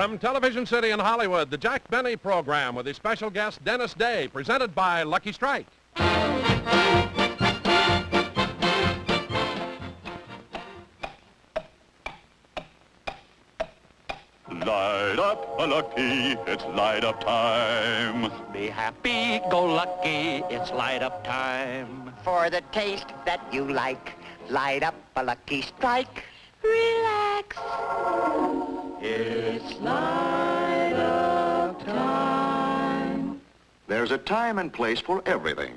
From Television City in Hollywood, the Jack Benny program with his special guest, Dennis Day, presented by Lucky Strike. Light up a lucky, it's light up time. Be happy, go lucky, it's light up time. For the taste that you like, light up a Lucky Strike. Relax. It's light up time. There's a time and place for everything.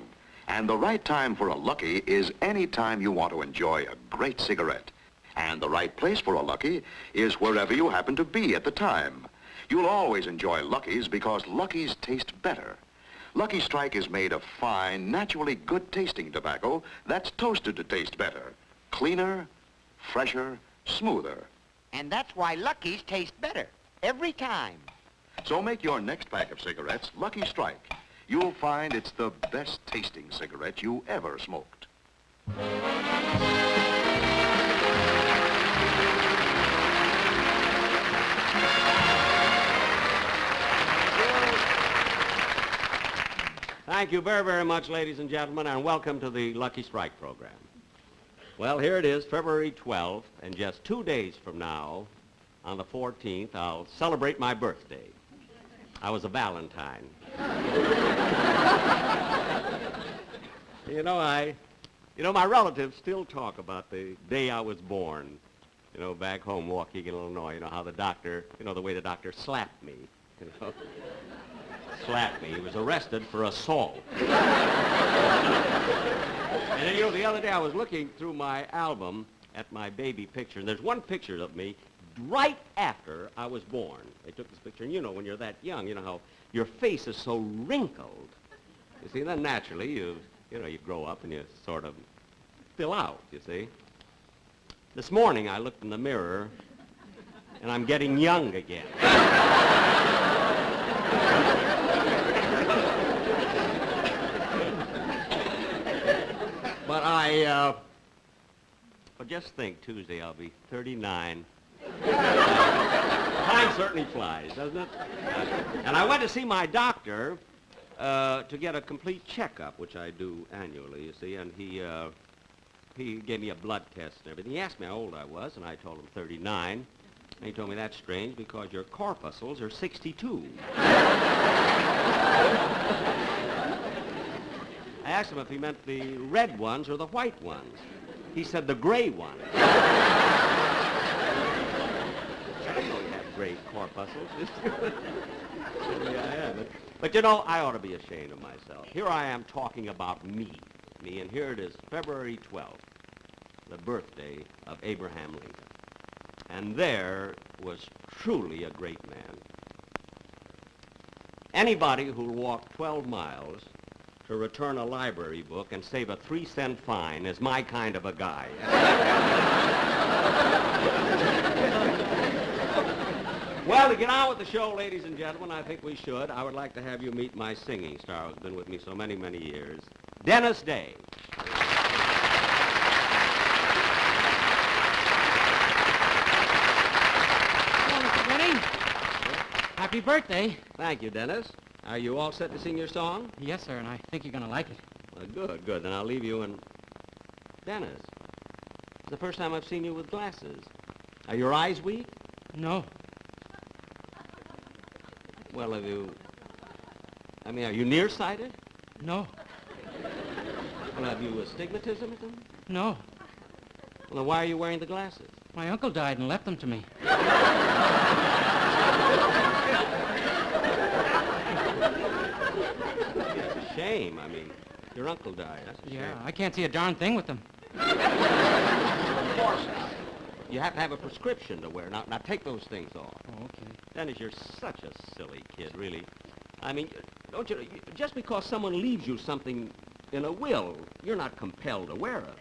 And the right time for a Lucky is any time you want to enjoy a great cigarette. And the right place for a Lucky is wherever you happen to be at the time. You'll always enjoy Luckies because Luckies taste better. Lucky Strike is made of fine, naturally good-tasting tobacco that's toasted to taste better. Cleaner, fresher, smoother. And that's why Luckies taste better every time. So make your next pack of cigarettes Lucky Strike. You'll find it's the best-tasting cigarette you ever smoked. Thank you very, very much, ladies and gentlemen, and welcome to the Lucky Strike program. Well, here it is, February 12th, and just 2 days from now, on the 14th, I'll celebrate my birthday. I was a Valentine. My relatives still talk about the day I was born. Back home, Waukegan, Illinois, how the doctor, the way the doctor slapped me, slapped me. He was arrested for assault. And then, the other day I was looking through my album at my baby picture, and there's one picture of me right after I was born. They took this picture, and when you're that young, how your face is so wrinkled. You see, then naturally you grow up and you sort of fill out, you see. This morning I looked in the mirror, and I'm getting young again. But just think, Tuesday I'll be 39. Time certainly flies, doesn't it? And I went to see my doctor to get a complete checkup, which I do annually, you see, and he gave me a blood test and everything. He asked me how old I was, and I told him 39. And he told me that's strange because your corpuscles are 62. I asked him if he meant the red ones or the white ones. He said the gray ones. I didn't know he had gray corpuscles. Yeah, but I ought to be ashamed of myself. Here I am talking about me, and here it is, February 12th, the birthday of Abraham Lincoln. And there was truly a great man. Anybody who'll walk 12 miles to return a library book and save a 3-cent fine is my kind of a guy. Well, to get on with the show, ladies and gentlemen, I think we should. I would like to have you meet my singing star who's been with me so many, many years, Dennis Day. Hello, Mr. Benny. Happy birthday. Thank you, Dennis. Are you all set to sing your song? Yes, sir, and I think you're going to like it. Well, good. Then I'll leave you and... Dennis, it's the first time I've seen you with glasses. Are your eyes weak? No. Well, are you nearsighted? No. Well, have you astigmatism or something? No. Well, then why are you wearing the glasses? My uncle died and left them to me. Shame. Your uncle died. That's a shame. Yeah, I can't see a darn thing with them. Of course not. You have to have a prescription to wear. Now take those things off. Oh, okay. Dennis, you're such a silly kid, really. Don't you... Just because someone leaves you something in a will, you're not compelled to wear it.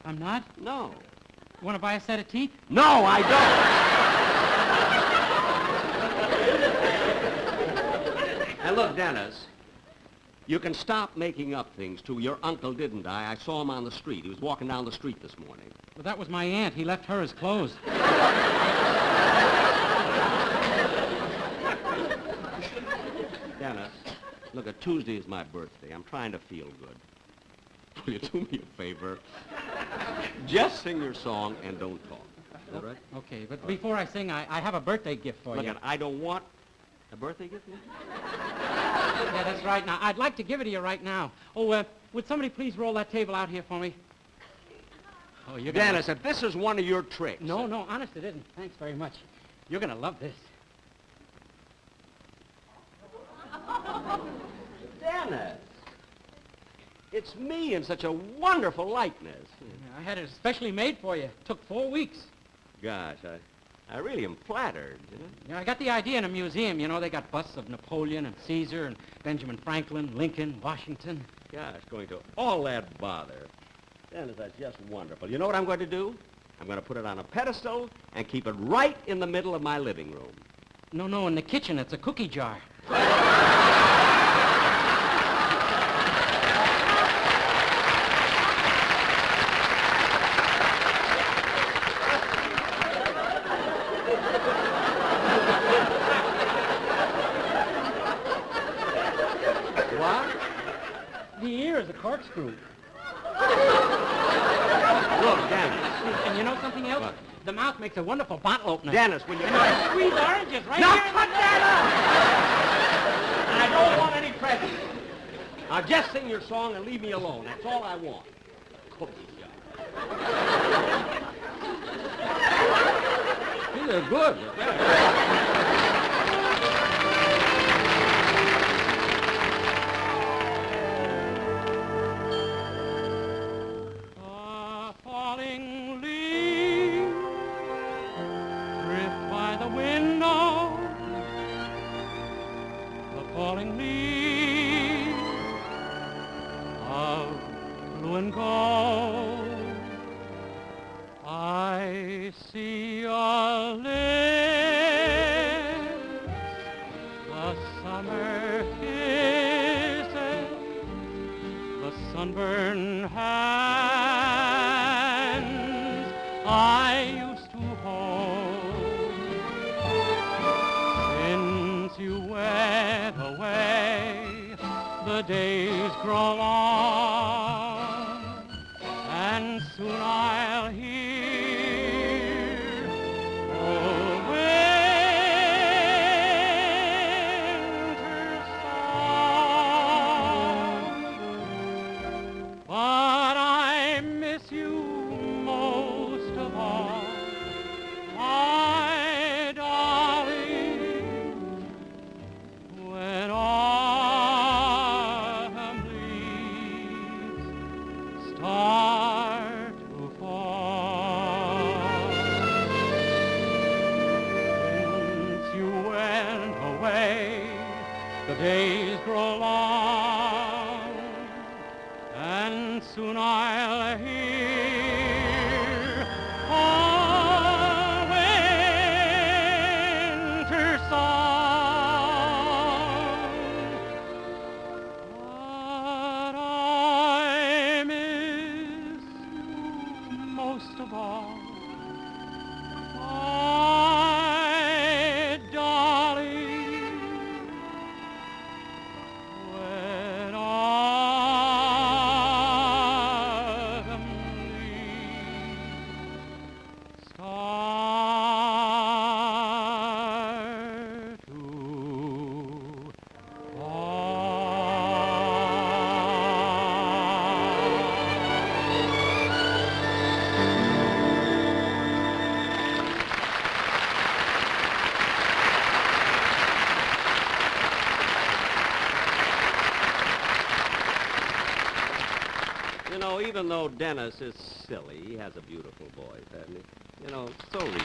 I'm not? No. You want to buy a set of teeth? No, I don't. And look, Dennis, You can stop making up things, too. Your uncle didn't die. I saw him on the street. He was walking down the street this morning. Well, that was my aunt. He left her his clothes. Dennis, look, Tuesday is my birthday. I'm trying to feel good. Will you do me a favor? Just sing your song and don't talk. Is that right? Okay, but before I sing, I have a birthday gift for Look, you. I don't want a birthday gift. Yeah, that's right. Now, I'd like to give it to you right now. Oh, would somebody please roll that table out here for me? Oh, you're gonna... Dennis, if this is one of your tricks... No, honest, it isn't. Thanks very much. You're going to love this. Dennis! It's me in such a wonderful likeness. I had it especially made for you. Took 4 weeks. Gosh, I really am flattered, you know? Yeah, I got the idea in a museum. You know, they got busts of Napoleon and Caesar and Benjamin Franklin, Lincoln, Washington. Gosh, going to all that bother. Dennis, that's just wonderful. You know what I'm going to do? I'm going to put it on a pedestal and keep it right in the middle of my living room. No, in the kitchen. It's a cookie jar. What? The ear is a corkscrew. Look, Dennis. And you know something else? What? The mouth makes a wonderful bottle opener. Dennis, when you... And I squeeze oranges right Now here. cut that up! I don't want any presents. Now just sing your song and leave me alone. That's all I want. Cookie jar. These are good. Falling leaves drift by the window. The falling leaves of blue and gold. I see your lips, the summer kisses, the sunburned hands I used to hold. Since you went away, the days grow long, and soon I'll hear old winter song. But I miss you most of all, my darling, when autumn leaves start to fall. Since you went away, the days grow long, and soon I'll hear a winter song. But I miss you most of all, my darling, when autumn leaves start to You know, even though Dennis is silly, he has a beautiful voice, hasn't he? You know, so ridiculous.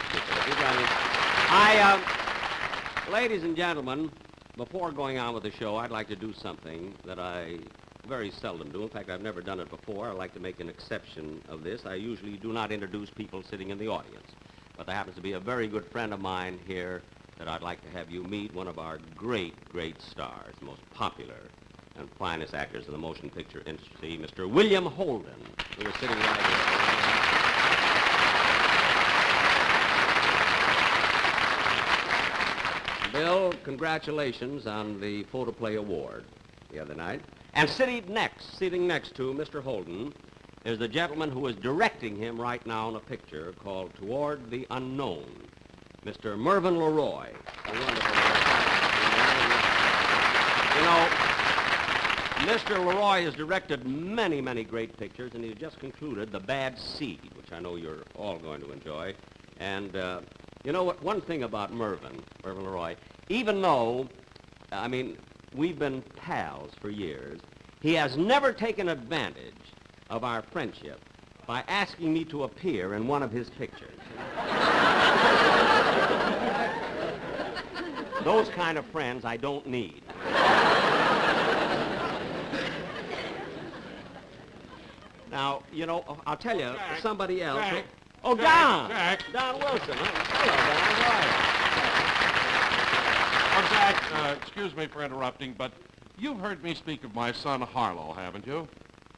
Ladies and gentlemen, before going on with the show, I'd like to do something that I very seldom do. In fact, I've never done it before. I'd like to make an exception of this. I usually do not introduce people sitting in the audience. But there happens to be a very good friend of mine here that I'd like to have you meet, one of our great, great stars, most popular and finest actors in the motion picture industry, Mr. William Holden, who is sitting right here. Bill, congratulations on the Photoplay Award the other night. And sitting next to Mr. Holden is the gentleman who is directing him right now in a picture called Toward the Unknown, Mr. Mervyn LeRoy. A wonderful You know, Mr. LeRoy has directed many, many great pictures, and he just concluded The Bad Seed, which I know you're all going to enjoy. And you know what? One thing about Mervyn LeRoy, even though, I mean, we've been pals for years, he has never taken advantage of our friendship by asking me to appear in one of his pictures. Those kind of friends I don't need. Now, you know, I'll tell you, Jack, somebody else... Jack, Oh, Jack, Don! Jack. Don Wilson. Hello, Don. How are you? Oh, Jack, excuse me for interrupting, but you've heard me speak of my son Harlow, haven't you?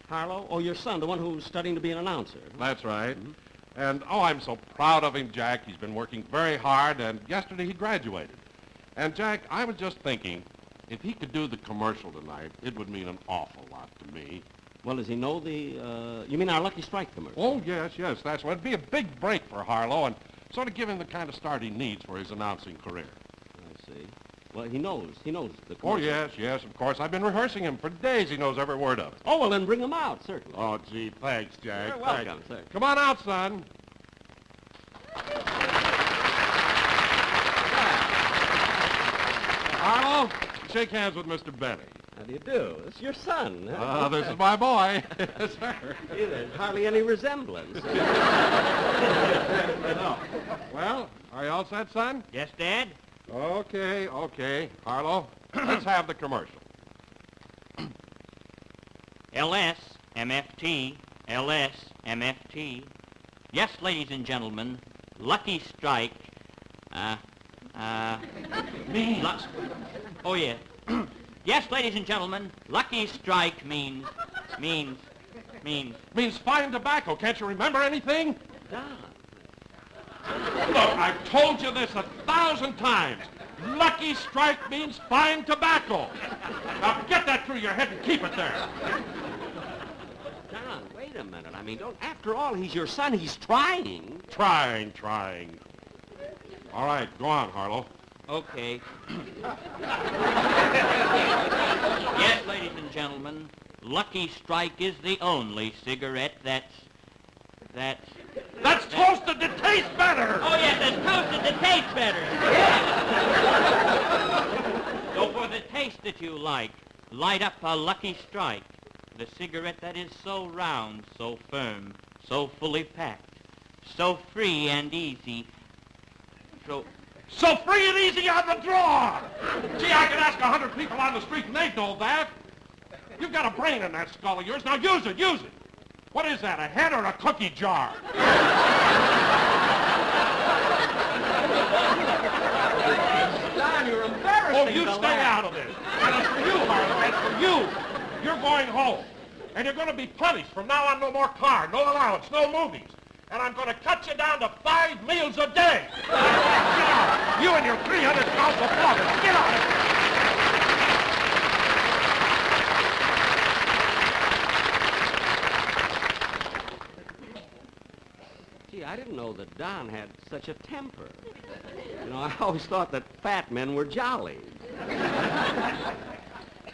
Harlow? Oh, your son, the one who's studying to be an announcer. That's right. And, oh, I'm so proud of him, Jack. He's been working very hard, and yesterday he graduated. And, Jack, I was just thinking, if he could do the commercial tonight, it would mean an awful lot to me. Well, does he know the, you mean our Lucky Strike commercial? Oh, yes, that's what. It'd be a big break for Harlow and sort of give him the kind of start he needs for his announcing career. I see. Well, he knows the commercial. Oh, yes, of course. I've been rehearsing him for days. He knows every word of it. Oh, well, then bring him out, certainly. Oh, gee, thanks, Jack. You're welcome, sir. Come on out, son. Harlow, shake hands with Mr. Benny. How do you do? It's your son. Huh? This is my boy. Yes, sir. Gee, there's hardly any resemblance. Well, are you all set, son? Yes, Dad? Okay. Harlow, let's have the commercial. LS, MFT, LS, MFT. Yes, ladies and gentlemen, Lucky Strike, Me. oh, yeah. Yes, ladies and gentlemen, Lucky Strike means... Means fine tobacco. Can't you remember anything? Don. Look, I've told you this 1,000 times. Lucky Strike means fine tobacco. Now get that through your head and keep it there. Don, wait a minute. I mean, don't... After all, he's your son. He's trying. Trying. All right, go on, Harlow. Okay. Yes, ladies and gentlemen, Lucky Strike is the only cigarette that's... That's toasted to taste better. Oh, yes, it's toasted to taste better. So for the taste that you like, light up a Lucky Strike, the cigarette that is so round, so firm, so fully packed, so free and easy, So free and easy on the draw. Gee, I could ask 100 people on the street and they'd know that. You've got a brain in that skull of yours. Now use it. What is that, a head or a cookie jar? Don, you're embarrassing Oh, you stay out of this. And it's for you, Harlow. It's for you. You're going home. And you're going to be punished. From now on, no more car, no allowance, no movies. And I'm going to cut you down to 5 meals a day. Get out. You and your 300 pounds of water. Get out. Gee, I didn't know that Don had such a temper. You know, I always thought that fat men were jolly.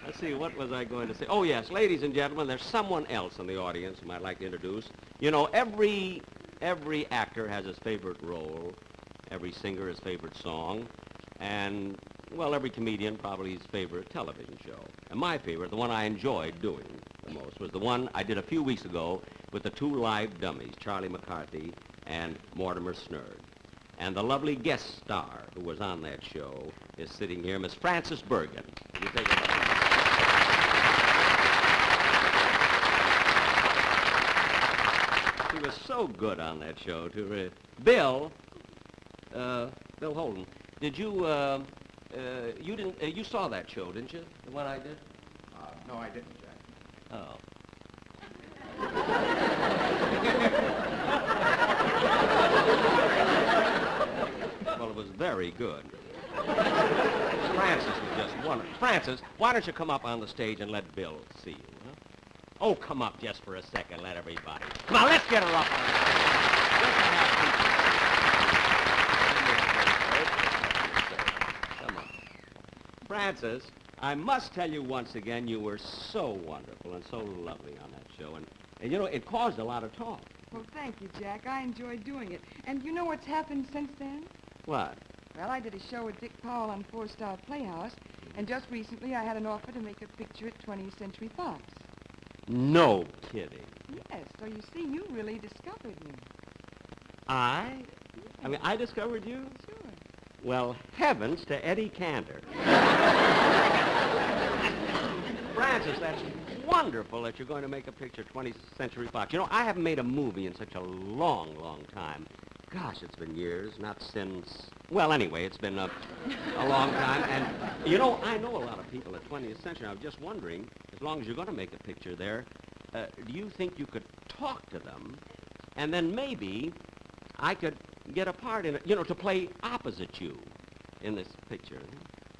Let's see, what was I going to say? Oh, yes, ladies and gentlemen, there's someone else in the audience whom I'd like to introduce. You know, every actor has his favorite role, every singer his favorite song, and, well, every comedian probably his favorite television show. And my favorite, the one I enjoyed doing the most, was the one I did a few weeks ago with the 2 live dummies, Charlie McCarthy and Mortimer Snerd. And the lovely guest star who was on that show is sitting here, Miss Frances Bergen. You take it away. She was so good on that show, too. Bill Holden, did you, you saw that show, didn't you? The one I did? No, I didn't, Jack. Oh. Well, it was very good. Francis was just wonderful. Francis, why don't you come up on the stage and let Bill see you, huh? Oh, come up just for a second, let everybody. Come on, let's get her up on the stage. Come on. Francis, I must tell you once again, you were so wonderful and so lovely on that show. And you know, it caused a lot of talk. Well, thank you, Jack. I enjoyed doing it. And you know what's happened since then? What? Well, I did a show with Dick Powell on Four Star Playhouse, and just recently I had an offer to make a picture at 20th Century Fox. No kidding. Yes, so you see, you really discovered me. I mean, I discovered you? Sure. Well, heavens to Eddie Cantor. Francis, that's wonderful that you're going to make a picture at 20th Century Fox. You know, I haven't made a movie in such a long, long time. Gosh, it's been years, not since... Well, anyway, it's been a long time. And, you know, I know a lot of people at 20th Century. I was just wondering, as long as you're going to make a picture there, do you think you could talk to them, and then maybe I could get a part in it, you know, to play opposite you in this picture?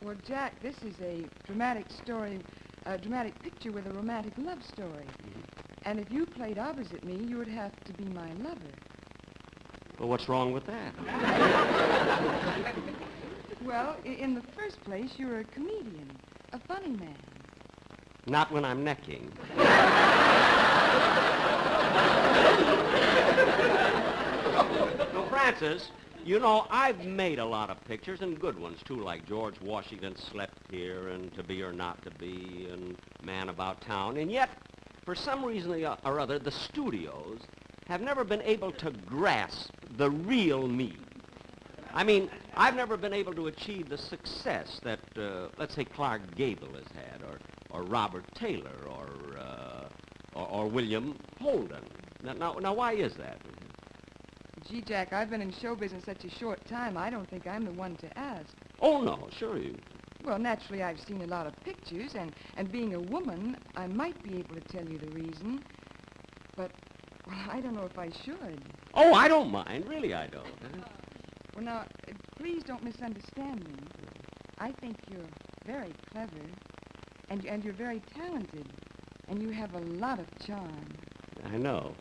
Well, Jack, this is a dramatic story, a dramatic picture with a romantic love story. Mm-hmm. And if you played opposite me, you would have to be my lover. Well, what's wrong with that? Well, in the first place, you're a comedian, a funny man. Not when I'm necking. No, Francis, you know, I've made a lot of pictures, and good ones, too, like George Washington Slept Here, and To Be or Not to Be, and Man About Town, and yet, for some reason or other, the studios have never been able to grasp the real me. I mean, I've never been able to achieve the success that, let's say, Clark Gable has had, or Robert Taylor, or William Holden. Now, why is that? Gee, Jack, I've been in show business such a short time, I don't think I'm the one to ask. Oh, no, sure you. Well, naturally, I've seen a lot of pictures, and being a woman, I might be able to tell you the reason. But, well, I don't know if I should. Oh, I don't mind. Really, I don't. Well, now, please don't misunderstand me. I think you're very clever, and you're very talented, and you have a lot of charm. I know.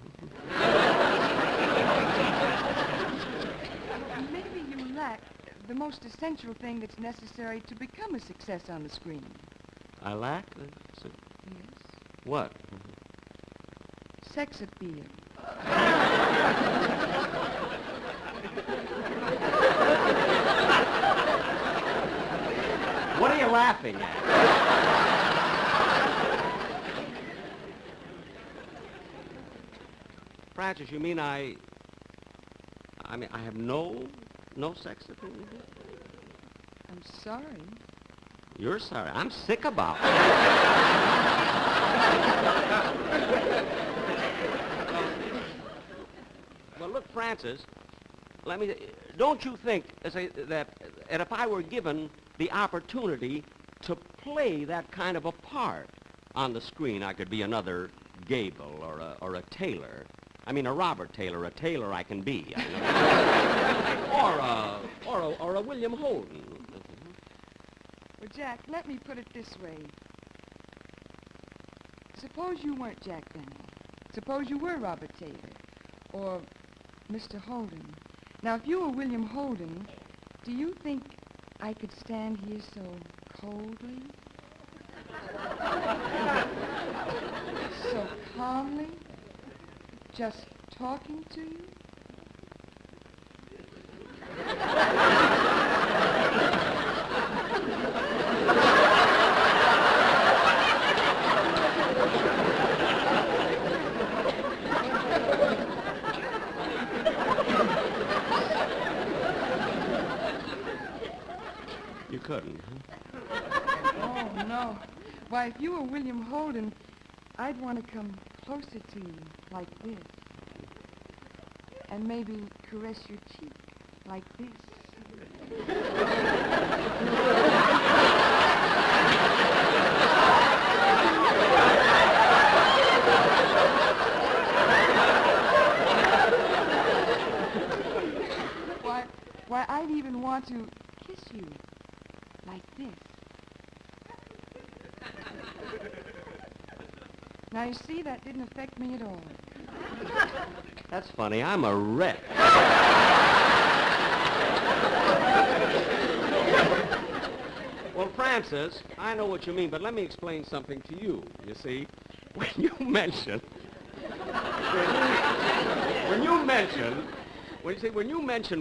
Maybe you lack the most essential thing that's necessary to become a success on the screen. I lack? Yes. What? Sex appeal. What are you laughing at? Francis, you mean I have no sex appeal? I'm sorry. You're sorry. I'm sick about it. Well, look, Francis, don't you think that if I were given the opportunity to play that kind of a part on the screen, I could be another Gable or a Taylor. I mean, a Robert Taylor, a Taylor I can be. I know. or a William Holden. Well, Jack, let me put it this way. Suppose you weren't Jack Benny. Suppose you were Robert Taylor. Or Mr. Holden. Now, if you were William Holden, do you think I could stand here so coldly? So calmly? Just talking to you? You couldn't, huh? Oh, no. Why, if you were William Holden, I'd want to come closer to you, like this. And maybe caress your cheek, like this. Why, I'd even want to kiss you like this. Now, you see, that didn't affect me at all. That's funny. I'm a wreck. Well, Francis, I know what you mean, but let me explain something to you. You see, when you mention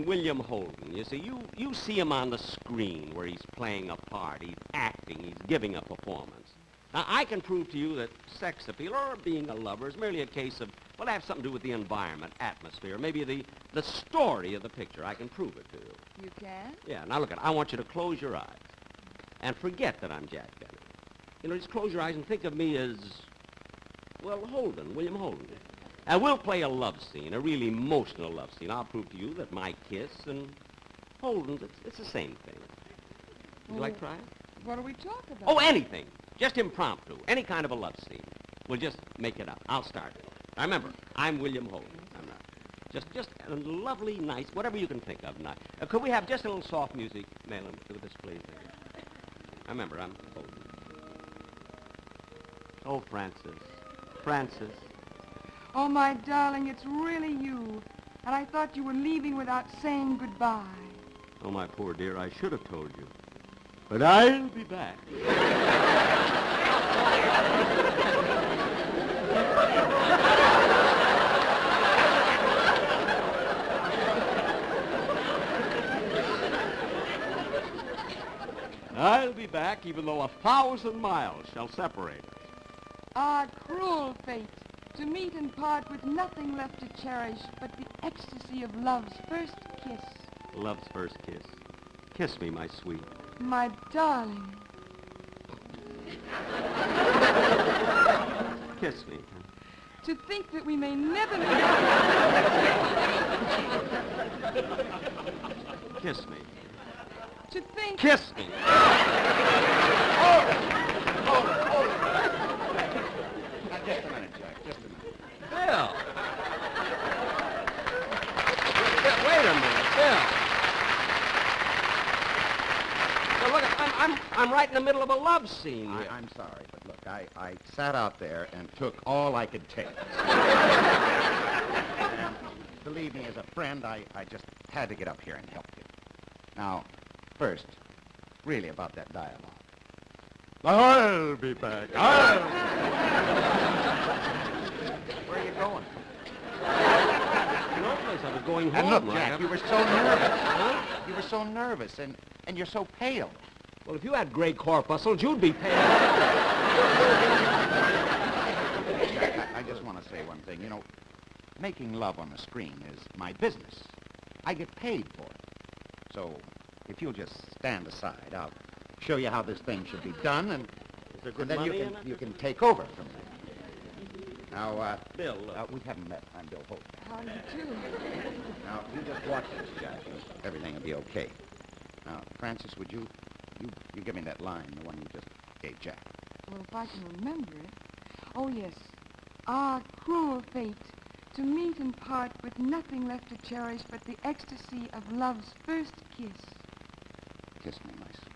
William Holden, you see, you see him on the screen where he's playing a part, he's acting, he's giving a performance. Now, I can prove to you that sex appeal or being a lover is merely a case of, well, it has something to do with the environment, atmosphere, maybe the story of the picture. I can prove it to you. You can? Yeah, now look, I want you to close your eyes and forget that I'm Jack Benny. You know, just close your eyes and think of me as, well, Holden, William Holden. And we'll play a love scene, a really emotional love scene. I'll prove to you that my kiss and Holden's, it's the same thing. Would you like to try it? What do we talk about? Oh, anything. Just impromptu. Any kind of a love scene. We'll just make it up. I'll start it. Now, remember, I'm William Holden. I'm not. Just a lovely, nice, whatever you can think of. Could we have just a little soft music, Malin, with this, please? Remember, I'm Holden. Oh, Francis. Francis. Oh, my darling, it's really you. And I thought you were leaving without saying goodbye. Oh, my poor dear, I should have told you. But I'll be back. I'll be back even though 1,000 miles shall separate us. Ah, cruel fate, to meet and part with nothing left to cherish but the ecstasy of love's first kiss. Love's first kiss. Kiss me, my sweet. My darling. Kiss me. To think that we may never meet. Kiss me. To think... Kiss me. Hold it. Now, just a minute, Jack, just a minute. Bill. Wait a minute, Bill. Now, look, I'm right in the middle of a love scene here. I'm sorry, but look, I sat out there and took all I could take. And believe me, as a friend, I just had to get up here and help you. Now, first, really about that dialogue. I'll be back. Where are you going? No place. I was going home. And look, right? Jack, you were so nervous. Huh? You were so nervous, and you're so pale. Well, if you had gray corpuscles, you'd be pale. Jack, I just want to say one thing. You know, making love on the screen is my business. I get paid for it. So, if you'll just stand aside, I'll show you how this thing should be done, and then you can take over from there. Now, Bill, we haven't met. I'm Bill Holden. How do you do? Now, you just watch this, Jack, and everything will be okay. Now, Francis, would you give me that line, the one you just gave Jack? Well, if I can remember it. Oh, yes. Ah, cruel fate, to meet and part with nothing left to cherish but the ecstasy of love's first kiss. Kiss me, my sweet.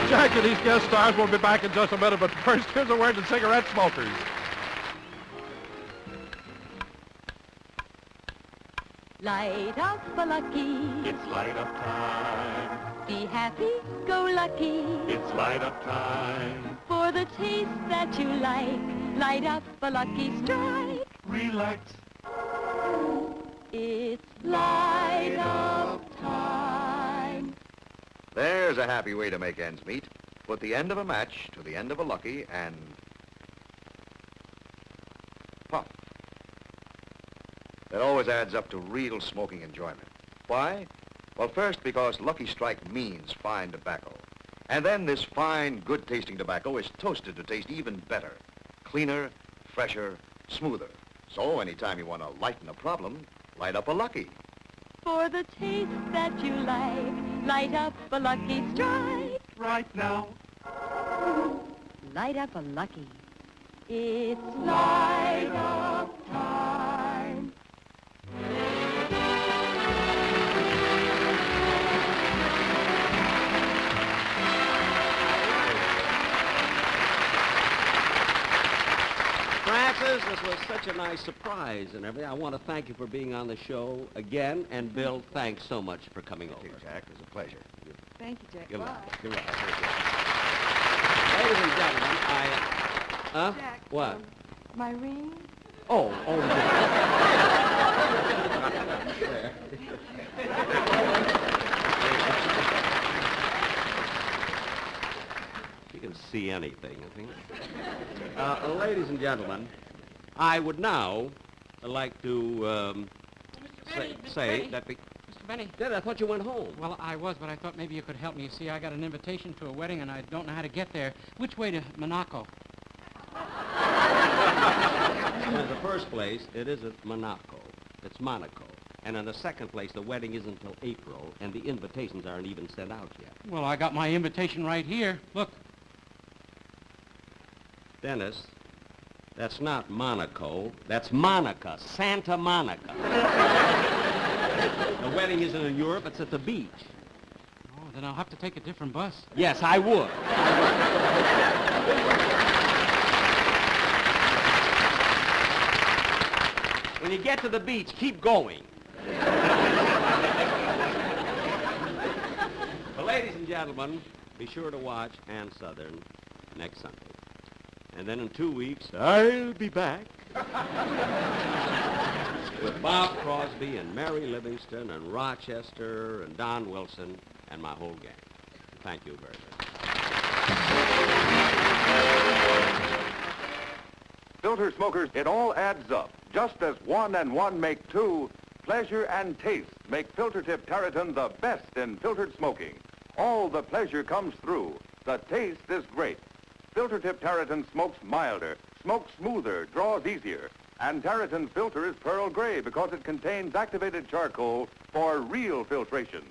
Jack and these guest stars will be back in just a minute, but first, here's a word to cigarette smokers. Light up a lucky. It's light up time. Be happy, go lucky. It's light up time. For the taste that you like, light up a lucky strike. Relax. It's light up time. There's a happy way to make ends meet. Put the end of a match to the end of a lucky and puff. That always adds up to real smoking enjoyment. Why? Well, first, because Lucky Strike means fine tobacco. And then this fine, good-tasting tobacco is toasted to taste even better. Cleaner, fresher, smoother. So anytime you want to lighten a problem, light up a Lucky. For the taste that you like, light up a lucky strike. Right now. Light up a lucky. It's light up time. Francis, this was such a nice surprise and everything. I want to thank you for being on the show again. And Bill, thanks so much for coming over. Jack, it was a pleasure. Thank you, Jack. Good Bye. luck. Good luck. Ladies and gentlemen, Huh? Jack, What? my ring? Oh. You can see anything, I think. Ladies and gentlemen, I would now like to say that the... Mr. Benny. Dad, I thought you went home. Well, I was, but I thought maybe you could help me. You see, I got an invitation to a wedding, and I don't know how to get there. Which way to Monaco? In the first place, it isn't Monaco. It's Monaco. And in the second place, the wedding isn't until April, and the invitations aren't even sent out yet. Well, I got my invitation right here. Look. Dennis, that's not Monaco. That's Monica, Santa Monica. The wedding isn't in Europe. It's at the beach. Oh, then I'll have to take a different bus. Yes, I would. When you get to the beach, keep going. Well, ladies and gentlemen, be sure to watch Ann Southern next Sunday. And then in 2 weeks, I'll be back with Bob Crosby and Mary Livingston and Rochester and Don Wilson and my whole gang. Thank you very much. Filter smokers, it all adds up. Just as 1 and 1 make 2, pleasure and taste make Filter Tip Tarleton the best in filtered smoking. All the pleasure comes through. The taste is great. Filter Tip Tarleton smokes milder, smokes smoother, draws easier. And Tarleton's filter is pearl gray because it contains activated charcoal for real filtration.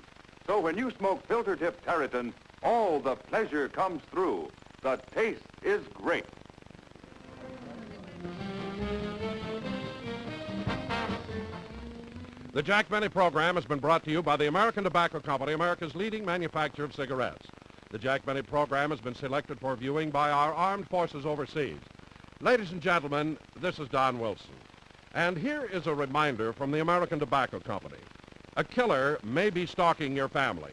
So when you smoke Filter Tip Tarleton, all the pleasure comes through. The taste is great. The Jack Benny program has been brought to you by the American Tobacco Company, America's leading manufacturer of cigarettes. The Jack Benny program has been selected for viewing by our armed forces overseas. Ladies and gentlemen, this is Don Wilson. And here is a reminder from the American Tobacco Company. A killer may be stalking your family.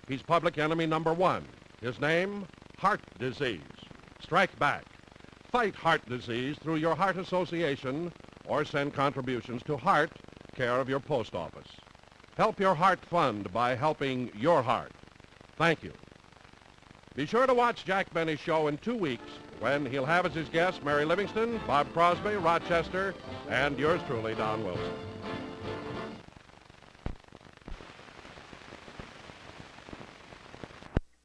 He's public enemy number 1. His name, heart disease. Strike back. Fight heart disease through your heart association or send contributions to Heart, care of your post office. Help your heart fund by helping your heart. Thank you. Be sure to watch Jack Benny's show in 2 weeks when he'll have as his guests Mary Livingston, Bob Crosby, Rochester, and yours truly, Don Wilson.